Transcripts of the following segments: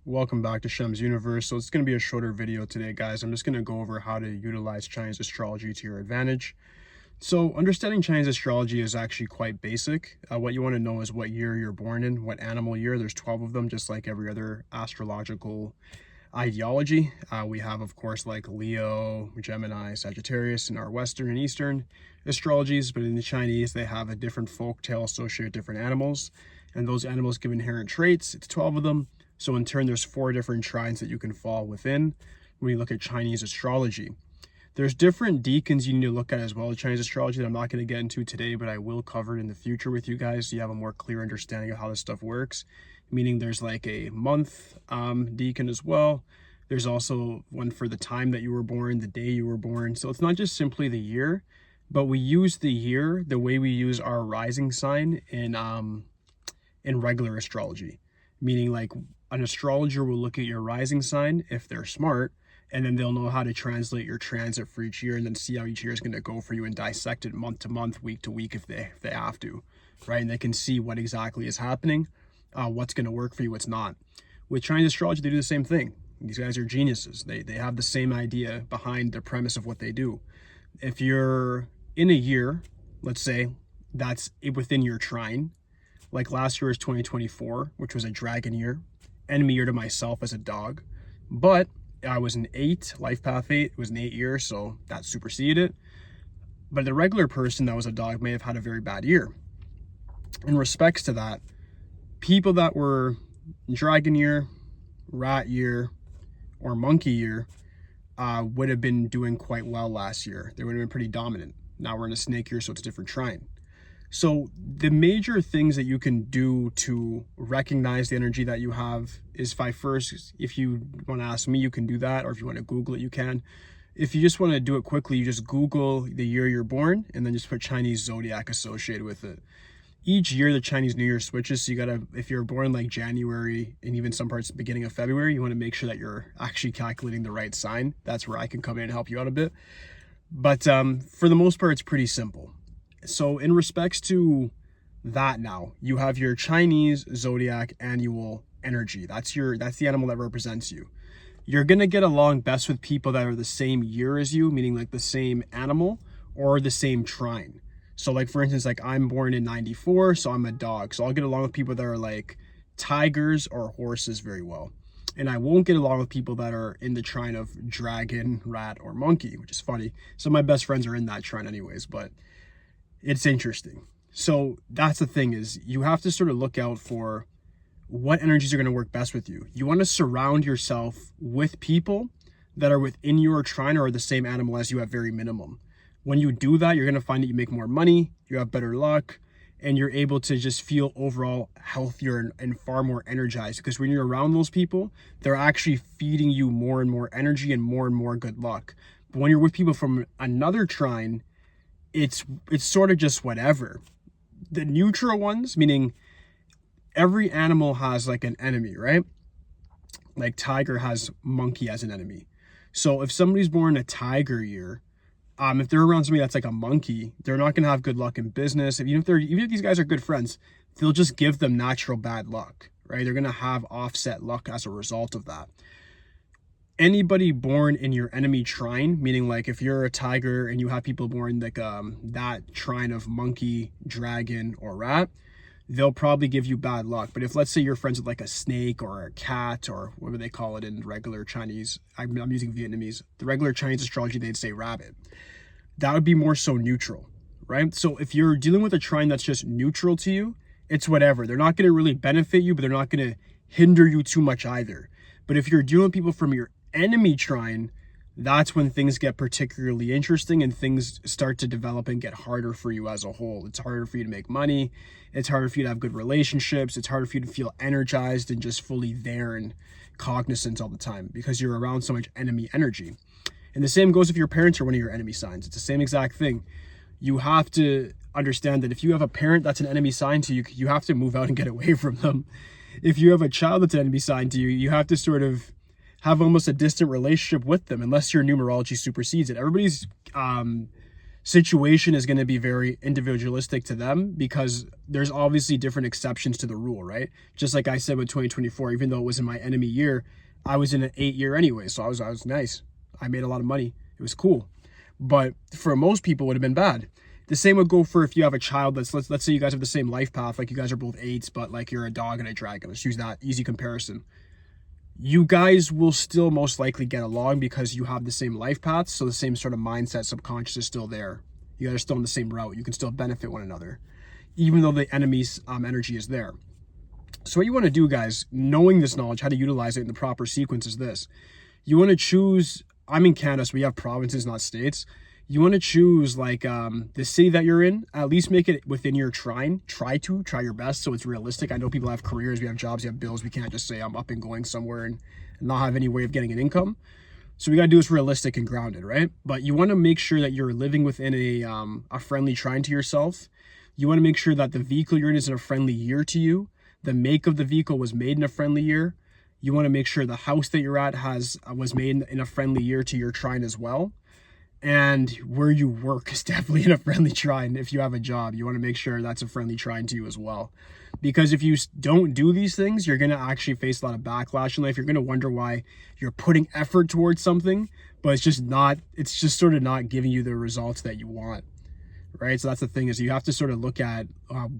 Welcome back to Shem's Universe. So it's going to be a shorter video today, guys. I'm just going to go over how to utilize Chinese astrology to your advantage. So understanding Chinese astrology is actually quite basic. What you want to know is what year you're born in, what animal year. There's 12 of them, just like every other astrological ideology. We have, of course, like Leo, Gemini, Sagittarius in our Western and Eastern astrologies, but in the Chinese, they have a different folk tale associated with different animals, and those animals give inherent traits. It's 12 of them. So in turn, there's 4 different trines that you can fall within when you look at Chinese astrology. There's different decans you need to look at as well as Chinese astrology that I'm not going to get into today, but I will cover it in the future with you guys so you have a more clear understanding of how this stuff works. Meaning there's like a month decan as well. There's also one for the time that you were born, the day you were born. So it's not just simply the year, but we use the year the way we use our rising sign in regular astrology. Meaning like an astrologer will look at your rising sign if they're smart, and then they'll know how to translate your transit for each year and then see how each year is going to go for you and dissect it month to month, week to week if they have to, right? And they can see what exactly is happening, what's going to work for you, what's not. With Chinese astrology, they do the same thing. These guys are geniuses. They have the same idea behind the premise of what they do. If you're in a year, let's say, that's within your trine, like last year was 2024, which was a dragon year, enemy year to myself as a dog, but I was an 8, life path 8, it was an 8 year, so that superseded it. But the regular person that was a dog may have had a very bad year. In respects to that, people that were dragon year, rat year, or monkey year would have been doing quite well last year. They would have been pretty dominant. Now we're in a snake year, so it's a different trine. So the major things that you can do to recognize the energy that you have is if you want to ask me, you can do that. Or if you want to Google it, you can. If you just want to do it quickly, you just Google the year you're born and then just put Chinese zodiac associated with it. Each year, the Chinese New Year switches. So you gotta, if you're born like January and even some parts beginning of February, you want to make sure that you're actually calculating the right sign. That's where I can come in and help you out a bit. But for the most part, it's pretty simple. So in respects to that, now you have your Chinese zodiac annual energy. That's the animal that represents you. You're going to get along best with people that are the same year as you, meaning like the same animal or the same trine. So like, for instance, like I'm born in 94, so I'm a dog. So I'll get along with people that are like tigers or horses very well. And I won't get along with people that are in the trine of dragon, rat, or monkey, which is funny. Some of my best friends are in that trine anyways, but it's interesting. So that's the thing, is you have to sort of look out for what energies are going to work best with you. You want to surround yourself with people that are within your trine or are the same animal as you at very minimum. When you do that, you're going to find that you make more money, you have better luck, and you're able to just feel overall healthier and far more energized. Because when you're around those people, they're actually feeding you more and more energy and more good luck. But when you're with people from another trine, it's sort of just whatever. The neutral ones, meaning every animal has like an enemy, right? Like tiger has monkey as an enemy. So if somebody's born a tiger year, if they're around somebody that's like a monkey, they're not going to have good luck in business. Even if these guys are good friends, they'll just give them natural bad luck, right? They're going to have offset luck as a result of that. Anybody born in your enemy trine, meaning like if you're a tiger and you have people born like that trine of monkey, dragon, or rat, they'll probably give you bad luck. But if, let's say, you're friends with like a snake or a cat, or whatever they call it in regular Chinese, I'm using Vietnamese, the regular Chinese astrology, they'd say rabbit. That would be more so neutral, right? So if you're dealing with a trine that's just neutral to you, it's whatever. They're not going to really benefit you, but they're not going to hinder you too much either. But if you're dealing with people from your enemy trine, that's when things get particularly interesting and things start to develop and get harder for you as a whole. It's harder for you to make money. It's harder for you to have good relationships. It's harder for you to feel energized and just fully there and cognizant all the time because you're around so much enemy energy. And the same goes if your parents are one of your enemy signs. It's the same exact thing. You have to understand that if you have a parent that's an enemy sign to you, you have to move out and get away from them. If you have a child that's an enemy sign to you, you have to sort of have almost a distant relationship with them unless your numerology supersedes it. Everybody's situation is going to be very individualistic to them, because there's obviously different exceptions to the rule, right? Just like I said with 2024, even though it was in my enemy year, I was in an 8-year anyway, so I was nice. I made a lot of money. It was cool. But for most people, it would have been bad. The same would go for if you have a child that's, let's say you guys have the same life path, like you guys are both 8s, but like you're a dog and a dragon. Let's use that easy comparison. You guys will still most likely get along because you have the same life paths, so the same sort of mindset, subconscious is still there. You guys are still on the same route. You can still benefit one another, even though the enemy's energy is there. So what you want to do, guys, knowing this knowledge, how to utilize it in the proper sequence, is this. You want to choose, I'm in Canada, so we have provinces, not states. You want to choose like the city that you're in, at least make it within your trine. Try your best so it's realistic. I know people have careers, we have jobs, we have bills. We can't just say I'm up and going somewhere and not have any way of getting an income. So we got to do this realistic and grounded, right? But you want to make sure that you're living within a friendly trine to yourself. You want to make sure that the vehicle you're in is in a friendly year to you. The make of the vehicle was made in a friendly year. You want to make sure the house that you're at was made in a friendly year to your trine as well. And where you work is definitely in a friendly trine. If you have a job, you want to make sure that's a friendly trine to you as well. Because if you don't do these things, you're going to actually face a lot of backlash in life. You're going to wonder why you're putting effort towards something, but it's just sort of not giving you the results that you want. Right? So that's the thing, is you have to sort of look at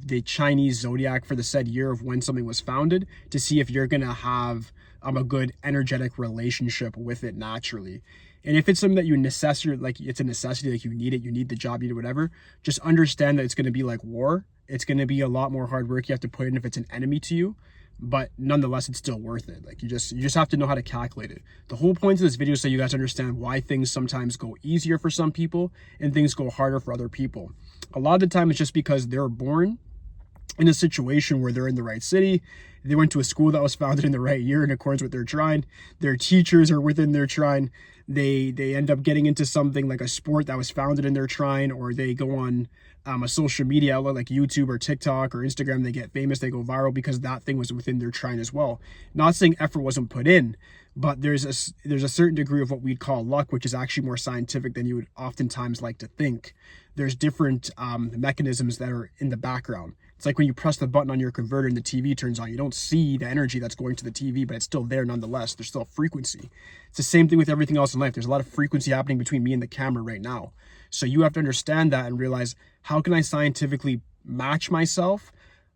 the Chinese zodiac for the said year of when something was founded to see if you're going to have a good energetic relationship with it naturally. And if it's something that it's a necessity, like you need the job, you need whatever, just understand that it's going to be like war. It's going to be a lot more hard work you have to put in if it's an enemy to you, but nonetheless, it's still worth it. Like you just have to know how to calculate it. The whole point of this video is so you guys understand why things sometimes go easier for some people and things go harder for other people. A lot of the time, it's just because they're born in a situation where they're in the right city. They went to a school that was founded in the right year in accordance with their trine. Their teachers are within their trine. They end up getting into something like a sport that was founded in their trine, or they go on a social media outlet like YouTube or TikTok or Instagram. They get famous, they go viral because that thing was within their trine as well. Not saying effort wasn't put in, but there's a certain degree of what we'd call luck, which is actually more scientific than you would oftentimes like to think. There's different mechanisms that are in the background. It's like when you press the button on your converter and the TV turns on, you don't see the energy that's going to the TV, but it's still there nonetheless. There's still a frequency. It's the same thing with everything else in life. There's a lot of frequency happening between me and the camera right now. So you have to understand that and realize, how can I scientifically match myself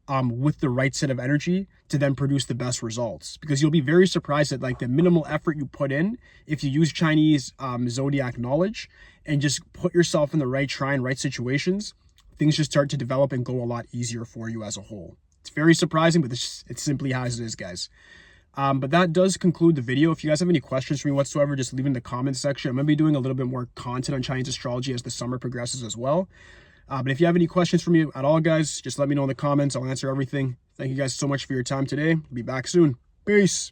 with the right set of energy to then produce the best results? Because you'll be very surprised at like the minimal effort you put in if you use Chinese zodiac knowledge and just put yourself in the right trine, right situations. Things just start to develop and go a lot easier for you as a whole. It's very surprising, but it's simply as it is, guys. But that does conclude the video. If you guys have any questions for me whatsoever, just leave in the comments section. I'm going to be doing a little bit more content on Chinese astrology as the summer progresses as well. But if you have any questions for me at all, guys, just let me know in the comments. I'll answer everything. Thank you guys so much for your time today. I'll be back soon. Peace.